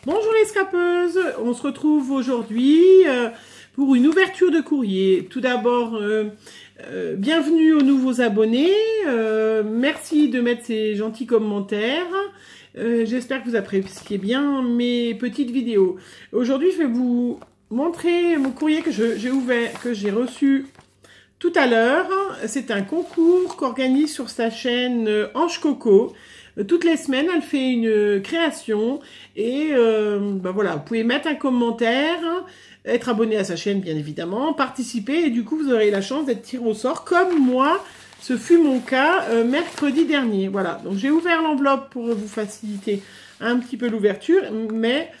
Bonjour les scrapeuses, on se retrouve aujourd'hui pour une ouverture de courrier. Tout d'abord, bienvenue aux nouveaux abonnés, merci de mettre ces gentils commentaires. J'espère que vous appréciez bien mes petites vidéos. Aujourd'hui, je vais vous montrer mon courrier que j'ai ouvert, que j'ai reçu tout à l'heure. C'est un concours qu'organise sur sa chaîne Ange Coco. Toutes les semaines, elle fait une création et voilà, vous pouvez mettre un commentaire, être abonné à sa chaîne bien évidemment, participer et du coup vous aurez la chance d'être tiré au sort comme moi, ce fut mon cas mercredi dernier. Voilà, donc j'ai ouvert l'enveloppe pour vous faciliter un petit peu l'ouverture, mais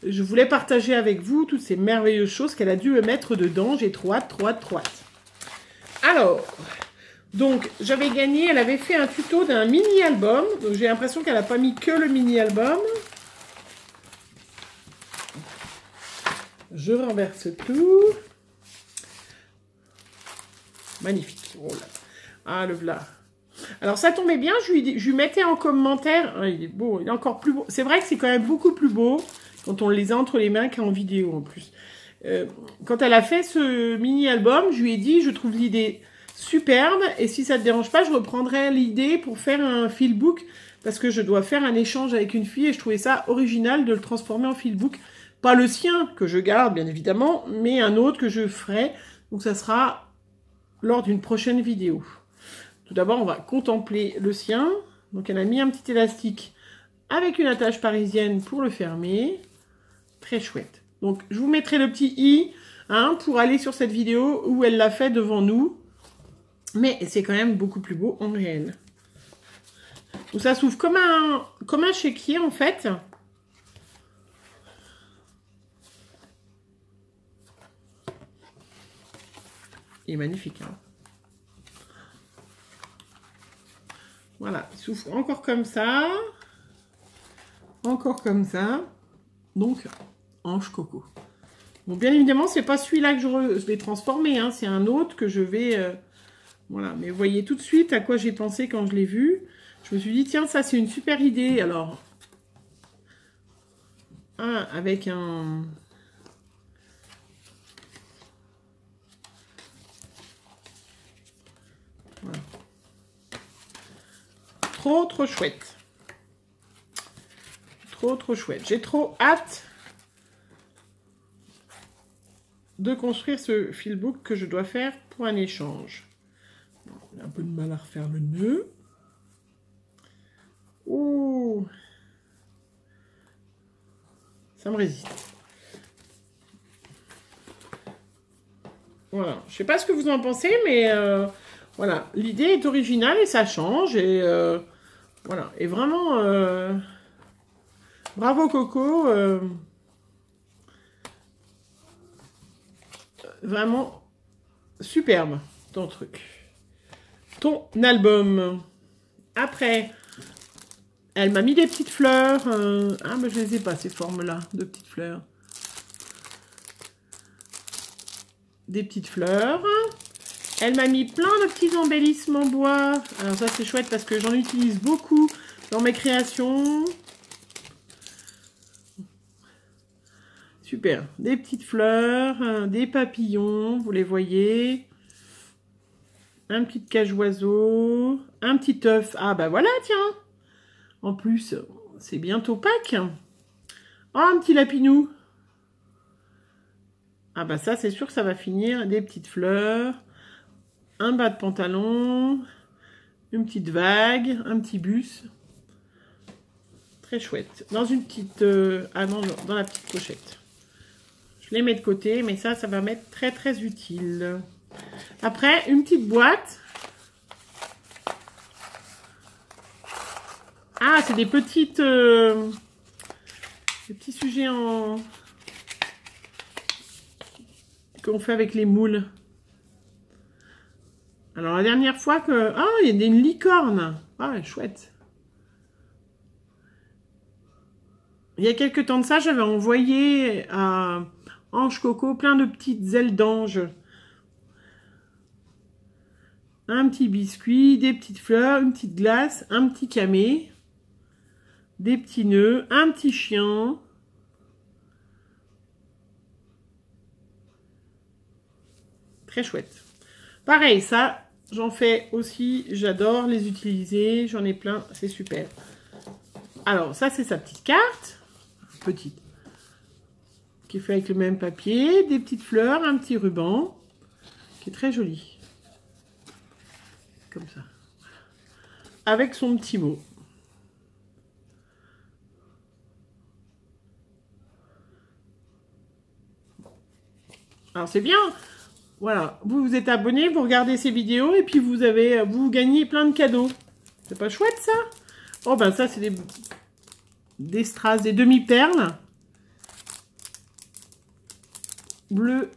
je voulais partager avec vous toutes ces merveilleuses choses qu'elle a dû mettre dedans. J'ai trop hâte. Alors... donc, j'avais gagné, elle avait fait un tuto d'un mini-album. Donc, j'ai l'impression qu'elle n'a pas mis que le mini-album. Je renverse tout. Magnifique. Oh là. Ah, le voilà. Alors, ça tombait bien. Je lui mettais en commentaire. Ah, il est beau, il est encore plus beau. C'est vrai que c'est quand même beaucoup plus beau quand on les a entre les mains qu'en vidéo en plus. Quand elle a fait ce mini-album, je lui ai dit, je trouve l'idée... superbe, et si ça te dérange pas, je reprendrai l'idée pour faire un filbook, parce que je dois faire un échange avec une fille, et je trouvais ça original de le transformer en filbook. Pas le sien, que je garde, bien évidemment, mais un autre que je ferai, donc ça sera lors d'une prochaine vidéo. Tout d'abord, on va contempler le sien. Donc elle a mis un petit élastique avec une attache parisienne pour le fermer. Très chouette. Donc je vous mettrai le petit i, pour aller sur cette vidéo où elle l'a fait devant nous. Mais c'est quand même beaucoup plus beau en réel. Donc ça s'ouvre comme un chéquier en fait. Il est magnifique. Hein. Voilà, il s'ouvre encore comme ça. Encore comme ça. Donc, Ange Coco. Bon, bien évidemment, c'est pas celui-là que je vais transformer. Hein, c'est un autre que je vais... voilà, mais vous voyez tout de suite à quoi j'ai pensé quand je l'ai vu. Je me suis dit, tiens, ça c'est une super idée. Alors, avec un... voilà. Trop chouette. Trop chouette. J'ai trop hâte de construire ce filbook que je dois faire pour un échange. J'ai un peu de mal à refaire le nœud. Ouh, ça me résiste. Voilà, je sais pas ce que vous en pensez, mais voilà, l'idée est originale et ça change. Et voilà, et vraiment, bravo Coco. Vraiment superbe ton truc. Ton album. Après, elle m'a mis des petites fleurs. Mais je les ai pas, ces formes-là, de petites fleurs. Des petites fleurs. Elle m'a mis plein de petits embellissements bois. Alors ça, c'est chouette parce que j'en utilise beaucoup dans mes créations. Super. Des petites fleurs, des papillons, vous les voyez. Un petit cage-oiseau, un petit œuf. Ah bah voilà, tiens. En plus, c'est bientôt Pâques. Oh, un petit lapinou. Ah bah ça, c'est sûr que ça va finir. Des petites fleurs, un bas de pantalon, une petite vague, un petit bus. Très chouette. Dans une petite... non, dans la petite pochette. Je les mets de côté, mais ça va m'être très utile. Après, une petite boîte. Ah, c'est des petites... des petits sujets en... qu'on fait avec les moules. Alors, la dernière fois que... Ah, il y a une licorne. Ah, chouette. Il y a quelques temps de ça, j'avais envoyé à Ange Coco plein de petites ailes d'ange. Un petit biscuit, des petites fleurs, une petite glace, un petit camé, des petits nœuds, un petit chien. Très chouette. Pareil, ça, j'en fais aussi. J'adore les utiliser. J'en ai plein. C'est super. Alors, ça, c'est sa petite carte. Petite. Qui est fait avec le même papier. Des petites fleurs, un petit ruban. Qui est très joli. Comme ça. Avec son petit mot. Alors, c'est bien. Voilà, vous vous êtes abonné, vous regardez ces vidéos et puis vous gagnez plein de cadeaux. C'est pas chouette ça? Oh ben ça c'est des strass, des demi-perles. Bleu,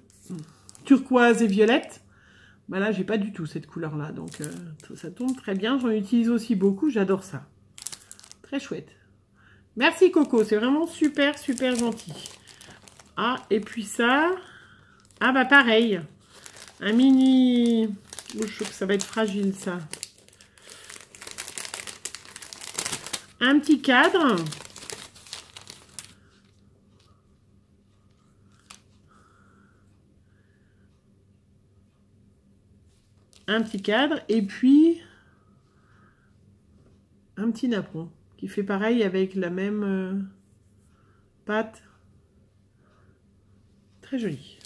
turquoise et violette. Ben là j'ai pas du tout cette couleur là, donc ça tombe très bien. J'en utilise aussi beaucoup, j'adore ça. Très chouette. Merci Coco, c'est vraiment super super gentil. Ah et puis ça, ah bah pareil. Un mini... Oh, je trouve que ça va être fragile, ça. Un petit cadre. Un petit cadre. Et puis... un petit napperon. Qui fait pareil avec la même pâte. Très joli.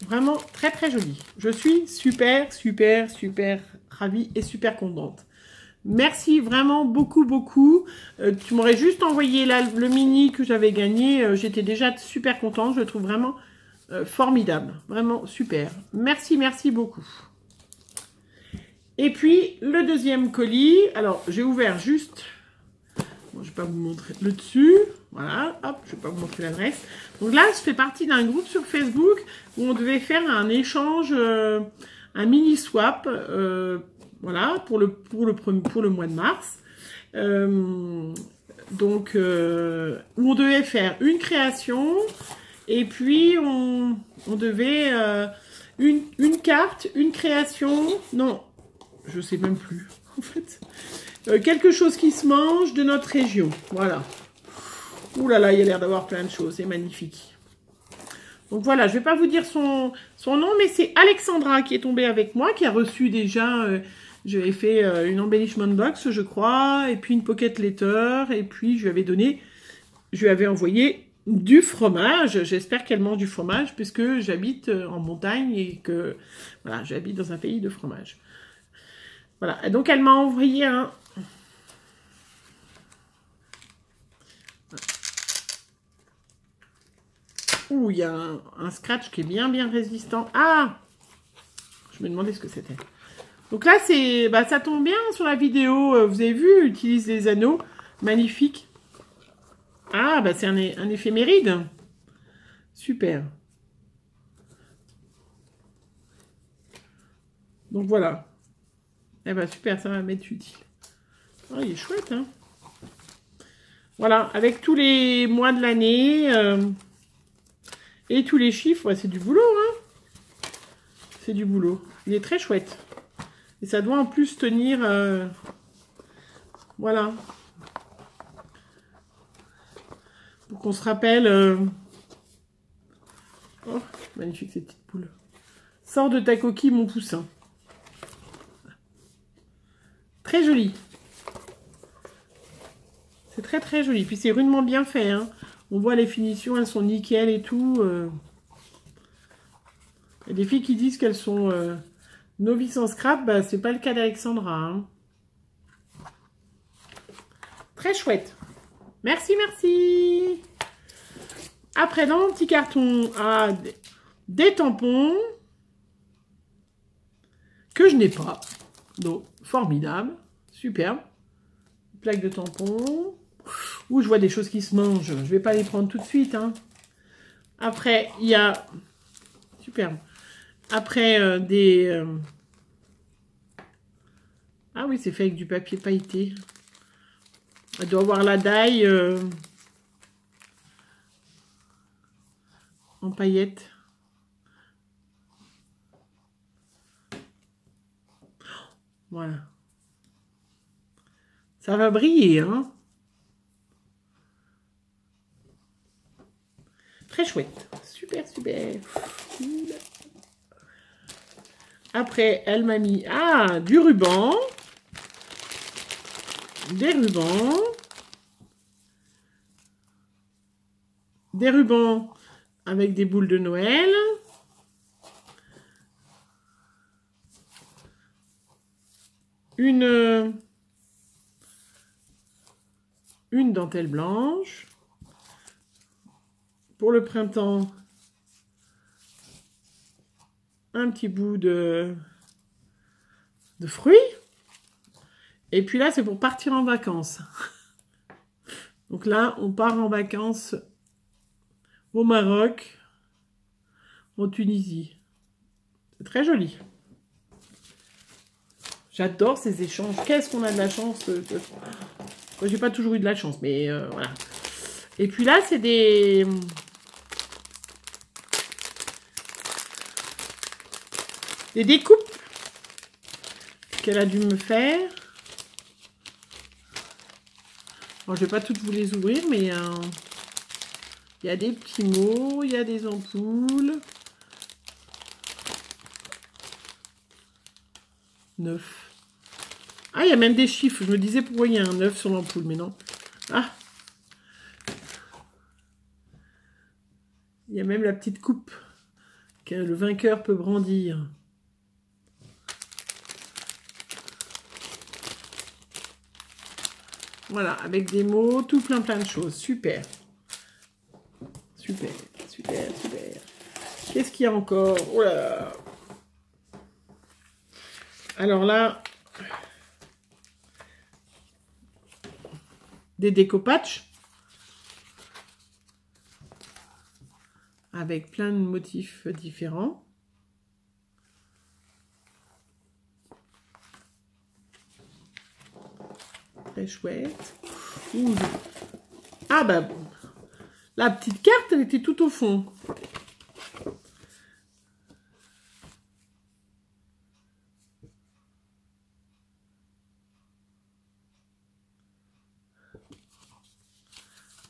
Vraiment très très joli. Je suis super super super ravie et super contente. Merci vraiment beaucoup beaucoup. Tu m'aurais juste envoyé là le mini que j'avais gagné. J'étais déjà super contente. Je le trouve vraiment formidable. Vraiment super. Merci merci beaucoup. Et puis le deuxième colis. Alors j'ai ouvert juste... Bon, je ne vais pas vous montrer le dessus. Voilà, hop, je ne vais pas vous montrer l'adresse. Donc là, je fais partie d'un groupe sur Facebook où on devait faire un échange, un mini swap, voilà, pour le mois de mars. Donc, où on devait faire une création et puis on devait une carte, une création. Non, je ne sais même plus en fait. Quelque chose qui se mange de notre région. Voilà. Ouh là là, il y a l'air d'avoir plein de choses. C'est magnifique. Donc voilà, je ne vais pas vous dire son nom, mais c'est Alexandra qui est tombée avec moi, qui a reçu déjà... je lui ai fait une embellishment box, je crois, et puis une pocket letter, et puis je lui avais envoyé du fromage. J'espère qu'elle mange du fromage, puisque j'habite en montagne et que... Voilà, j'habite dans un pays de fromage. Voilà, et donc elle m'a envoyé un... Ouh, il y a un scratch qui est bien résistant. Ah! Je me demandais ce que c'était. Donc là, c'est, bah, ça tombe bien sur la vidéo. Vous avez vu, utilise les anneaux. Magnifique. Ah, bah c'est un éphéméride. Super. Donc voilà. Eh ben super, ça va m'être utile. Oh, il est chouette, hein. Voilà, avec tous les mois de l'année... et tous les chiffres, ouais, c'est du boulot, hein. C'est du boulot. Il est très chouette. Et ça doit en plus tenir... voilà. Pour qu'on se rappelle... Oh, magnifique ces petites poules. Sors de ta coquille, mon poussin. Très joli. C'est très très joli. Puis c'est rudement bien fait, hein. On voit les finitions, elles sont nickel et tout. Il y a des filles qui disent qu'elles sont novices en scrap. Bah, c'est pas le cas d'Alexandra. Hein. Très chouette. Merci, merci. Après, dans mon petit carton, des tampons que je n'ai pas. Donc, formidable. Superbe. Plaque de tampons. Ouh, je vois des choses qui se mangent. Je ne vais pas les prendre tout de suite. Hein. Après, il y a... Superbe. Après, des... Ah oui, c'est fait avec du papier pailleté. Elle doit avoir la daille en paillettes. Voilà. Ça va briller, hein. Très chouette. Super, super. Après, elle m'a mis du ruban. Des rubans. Des rubans avec des boules de Noël. Une dentelle blanche. Pour le printemps, un petit bout de fruits. Et puis là, c'est pour partir en vacances. Donc là, on part en vacances au Maroc, en Tunisie. C'est très joli. J'adore ces échanges. Qu'est-ce qu'on a de la chance. Moi, j'ai pas toujours eu de la chance, mais voilà. Et puis là, c'est des découpes qu'elle a dû me faire. Bon, je vais pas toutes vous les ouvrir, mais il y a des petits mots, il y a des ampoules. 9. Ah, il y a même des chiffres. Je me disais pourquoi il y a un 9 sur l'ampoule, mais non. Ah, il y a même la petite coupe que le vainqueur peut brandir. Voilà, avec des mots, tout plein de choses. Super. Super, super, super. Qu'est-ce qu'il y a encore? Oh là là. Alors là, des découpages avec plein de motifs différents. Très chouette. Ouh. Ah bah, la petite carte, elle était tout au fond.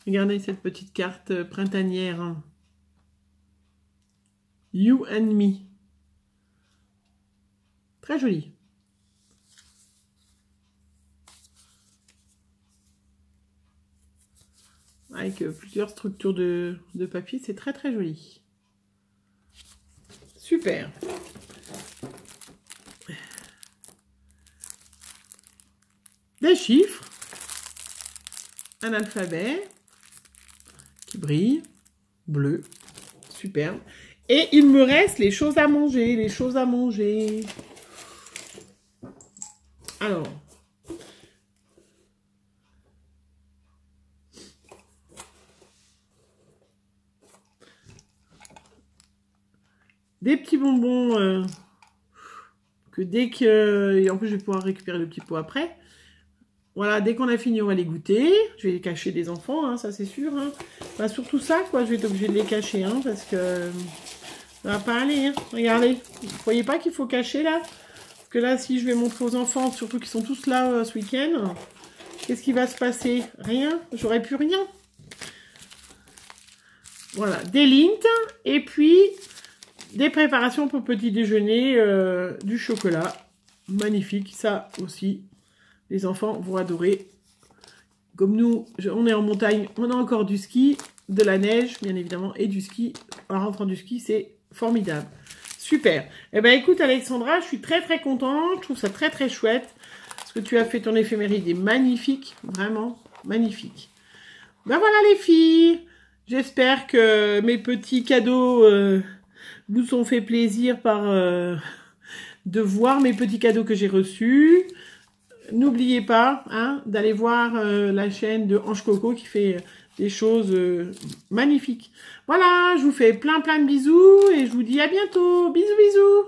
Regardez cette petite carte printanière. You and me. Très jolie. Avec plusieurs structures de papier, c'est très très joli. Super. Des chiffres. Un alphabet qui brille. Bleu. Superbe. Et il me reste les choses à manger. Les choses à manger. Alors. Des petits bonbons que dès que... Et en plus, je vais pouvoir récupérer le petit pot après. Voilà, dès qu'on a fini, on va les goûter. Je vais les cacher des enfants, hein, ça c'est sûr. Hein. Enfin, surtout ça, quoi, je vais être obligée de les cacher, hein, parce que ça va pas aller. Hein. Regardez, vous voyez pas qu'il faut cacher là? Parce que là, si je vais montrer aux enfants, surtout qu'ils sont tous là ce week-end, qu'est-ce qui va se passer? Rien, j'aurais plus rien. Voilà, des Lindt, et puis des préparations pour petit déjeuner, du chocolat. Magnifique, ça aussi. Les enfants vont adorer. Comme nous, on est en montagne, on a encore du ski, de la neige, bien évidemment, et du ski. En rentrant du ski, c'est formidable. Super. Eh bien, écoute, Alexandra, je suis très, très contente. Je trouve ça très, très chouette. Parce que tu as fait ton éphéméride est magnifique. Vraiment magnifique. Ben voilà, les filles. J'espère que mes petits cadeaux vous ont fait plaisir par de voir mes petits cadeaux que j'ai reçus. N'oubliez pas hein, d'aller voir la chaîne de Ange Coco qui fait des choses magnifiques. Voilà, je vous fais plein de bisous et je vous dis à bientôt. Bisous, bisous.